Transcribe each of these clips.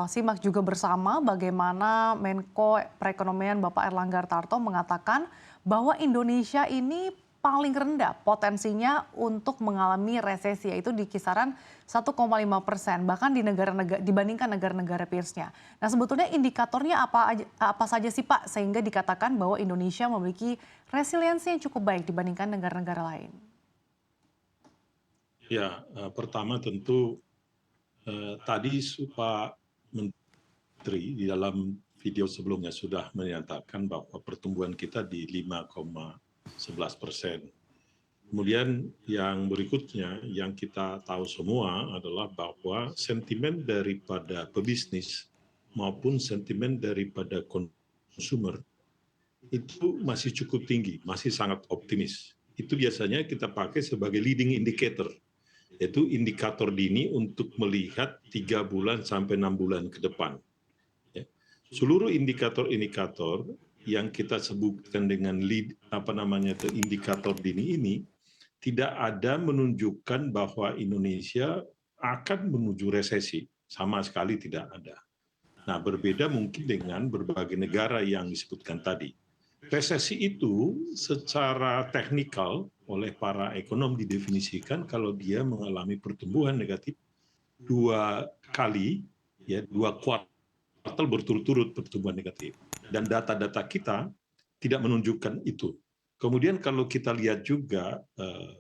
Simak juga bersama bagaimana Menko Perekonomian Bapak Erlangga Hartarto mengatakan bahwa Indonesia ini paling rendah potensinya untuk mengalami resesi, yaitu di kisaran 1,5%, bahkan di dibandingkan negara-negara peersnya. Nah, sebetulnya indikatornya apa saja sih Pak, sehingga dikatakan bahwa Indonesia memiliki resiliensi yang cukup baik dibandingkan negara-negara lain? Ya, pertama tentu tadi Pak Menteri di dalam video sebelumnya sudah menyatakan bahwa pertumbuhan kita di 5,11%. Kemudian yang berikutnya yang kita tahu semua adalah bahwa sentimen daripada pebisnis maupun sentimen daripada konsumer itu masih cukup tinggi, masih sangat optimis. Itu biasanya kita pakai sebagai leading indicator, yaitu indikator dini untuk melihat 3 bulan sampai 6 bulan ke depan. Ya. Seluruh indikator-indikator yang kita sebutkan dengan indikator dini ini tidak ada menunjukkan bahwa Indonesia akan menuju resesi, sama sekali tidak ada. Nah, berbeda mungkin dengan berbagai negara yang disebutkan tadi. Resesi itu secara teknikal oleh para ekonom didefinisikan kalau dia mengalami pertumbuhan negatif 2 kali, ya 2 kuartal berturut-turut pertumbuhan negatif. Dan data-data kita tidak menunjukkan itu. Kemudian kalau kita lihat juga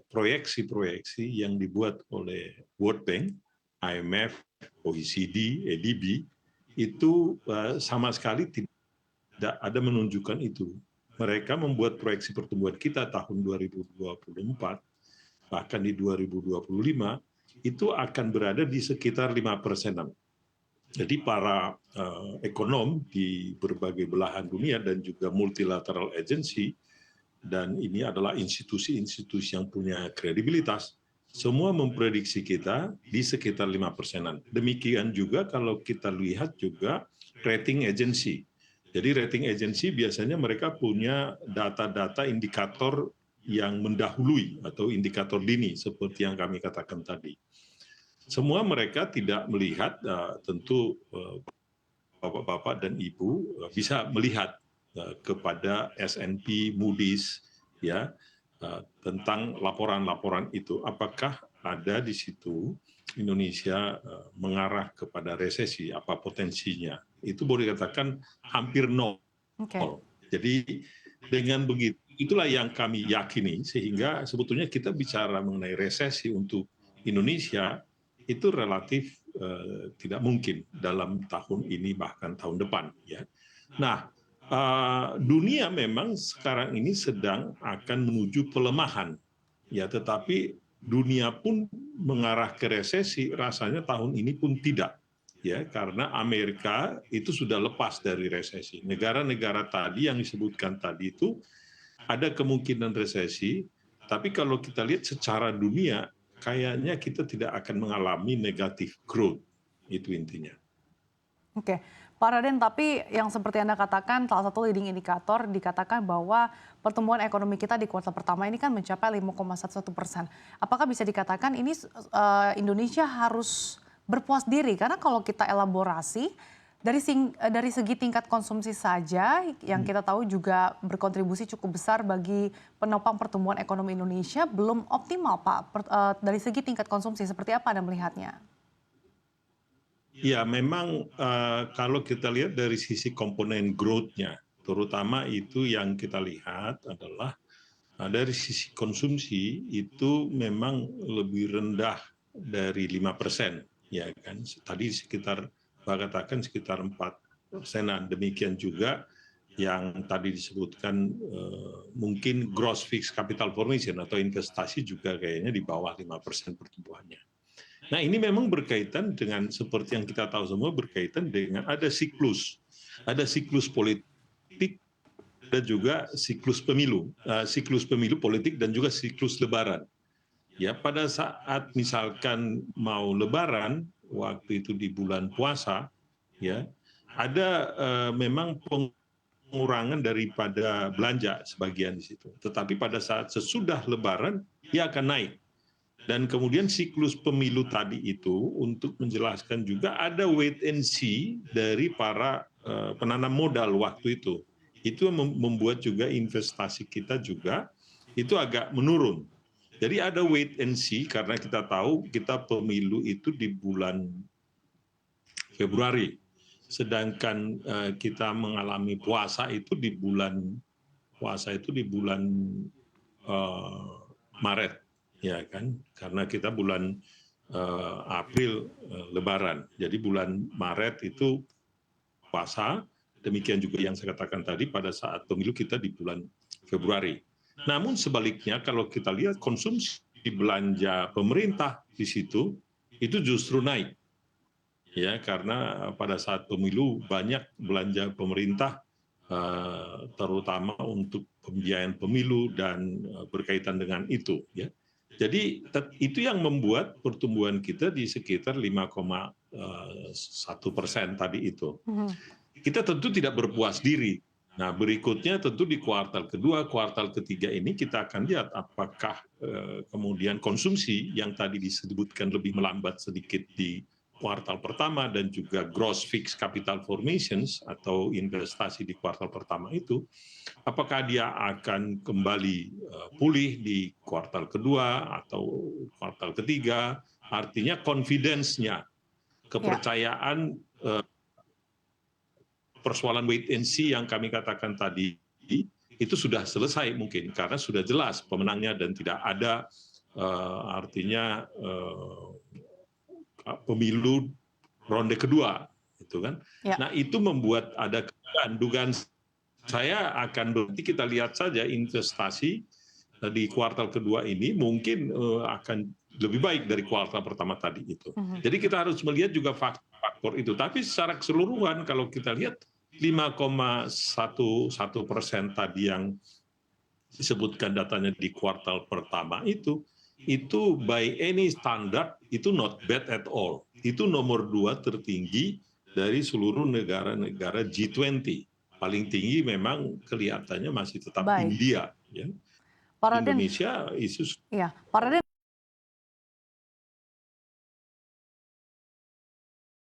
proyeksi-proyeksi yang dibuat oleh World Bank, IMF, OECD, ADB, itu sama sekali tidak ada menunjukkan itu. Mereka membuat proyeksi pertumbuhan kita tahun 2024, bahkan di 2025, itu akan berada di sekitar 5%. Jadi para ekonom di berbagai belahan dunia dan juga multilateral agency, dan ini adalah institusi-institusi yang punya kredibilitas, semua memprediksi kita di sekitar 5%. Demikian juga kalau kita lihat juga rating agency. Jadi rating agency biasanya mereka punya data-data indikator yang mendahului atau indikator dini seperti yang kami katakan tadi. Semua mereka tidak melihat, tentu Bapak-bapak dan Ibu bisa melihat kepada S&P, Moody's, ya, tentang laporan-laporan itu. Apakah ada di situ Indonesia mengarah kepada resesi, apa potensinya? Itu boleh dikatakan hampir nol. Oke. Jadi dengan begitu, itulah yang kami yakini, sehingga sebetulnya kita bicara mengenai resesi untuk Indonesia, itu relatif tidak mungkin dalam tahun ini bahkan tahun depan. Ya. Nah, dunia memang sekarang ini sedang akan menuju pelemahan, ya, tetapi dunia pun mengarah ke resesi rasanya tahun ini pun tidak, ya, karena Amerika itu sudah lepas dari resesi. Negara-negara tadi yang disebutkan tadi itu ada kemungkinan resesi, tapi kalau kita lihat secara dunia kayaknya kita tidak akan mengalami negatif growth, itu intinya. Oke, Pak Raden, tapi yang seperti Anda katakan, salah satu leading indikator dikatakan bahwa pertumbuhan ekonomi kita di kuartal pertama ini kan mencapai 5,11%. Apakah bisa dikatakan ini Indonesia harus berpuas diri? Karena kalau kita elaborasi, dari segi tingkat konsumsi saja yang kita tahu juga berkontribusi cukup besar bagi penopang pertumbuhan ekonomi Indonesia, belum optimal Pak. Dari segi tingkat konsumsi, seperti apa Anda melihatnya? Ya, memang kalau kita lihat dari sisi komponen growth-nya, terutama itu yang kita lihat adalah dari sisi konsumsi itu memang lebih rendah dari 5%, ya kan? Tadi sekitar, Pak katakan sekitar 4%-an. Demikian juga yang tadi disebutkan mungkin gross fixed capital formation atau investasi juga kayaknya di bawah 5% pertumbuhannya. Nah, ini memang berkaitan dengan seperti yang kita tahu semua, berkaitan dengan ada siklus politik, ada juga siklus pemilu politik dan juga siklus lebaran. Ya, pada saat misalkan mau lebaran, waktu itu di bulan puasa, ya, ada memang pengurangan daripada belanja sebagian di situ. Tetapi pada saat sesudah lebaran, dia akan naik. Dan kemudian siklus pemilu tadi itu untuk menjelaskan juga ada wait and see dari para penanam modal waktu itu. Itu membuat juga investasi kita juga itu agak menurun. Jadi ada wait and see karena kita tahu kita pemilu itu di bulan Februari. Sedangkan kita mengalami puasa itu di bulan Maret, ya kan? Karena kita bulan April Lebaran. Jadi bulan Maret itu puasa. Demikian juga yang saya katakan tadi pada saat pemilu kita di bulan Februari. Namun sebaliknya kalau kita lihat konsumsi belanja pemerintah di situ itu justru naik. Ya, karena pada saat pemilu banyak belanja pemerintah terutama untuk pembiayaan pemilu dan berkaitan dengan itu, ya. Jadi itu yang membuat pertumbuhan kita di sekitar 5,1% tadi itu. Kita tentu tidak berpuas diri. Nah, berikutnya tentu di kuartal kedua, kuartal ketiga ini kita akan lihat apakah kemudian konsumsi yang tadi disebutkan lebih melambat sedikit di kuartal pertama dan juga gross fixed capital formations atau investasi di kuartal pertama itu, apakah dia akan kembali pulih di kuartal kedua atau kuartal ketiga, artinya confidence-nya, kepercayaan persoalan wait and see yang kami katakan tadi itu sudah selesai mungkin karena sudah jelas pemenangnya dan tidak ada artinya pemilu ronde kedua, gitu kan? Ya. Nah itu membuat ada dugaan saya akan berarti kita lihat saja investasi di kuartal kedua ini mungkin akan lebih baik dari kuartal pertama tadi itu. Jadi kita harus melihat juga faktor itu. Tapi secara keseluruhan kalau kita lihat 5,11% tadi yang disebutkan datanya di kuartal pertama itu by any standard itu not bad at all. Itu nomor 2 tertinggi dari seluruh negara-negara G20. Paling tinggi memang kelihatannya masih tetap India. Ya. Pak Raden, Indonesia isu. Iya, Pak Raden.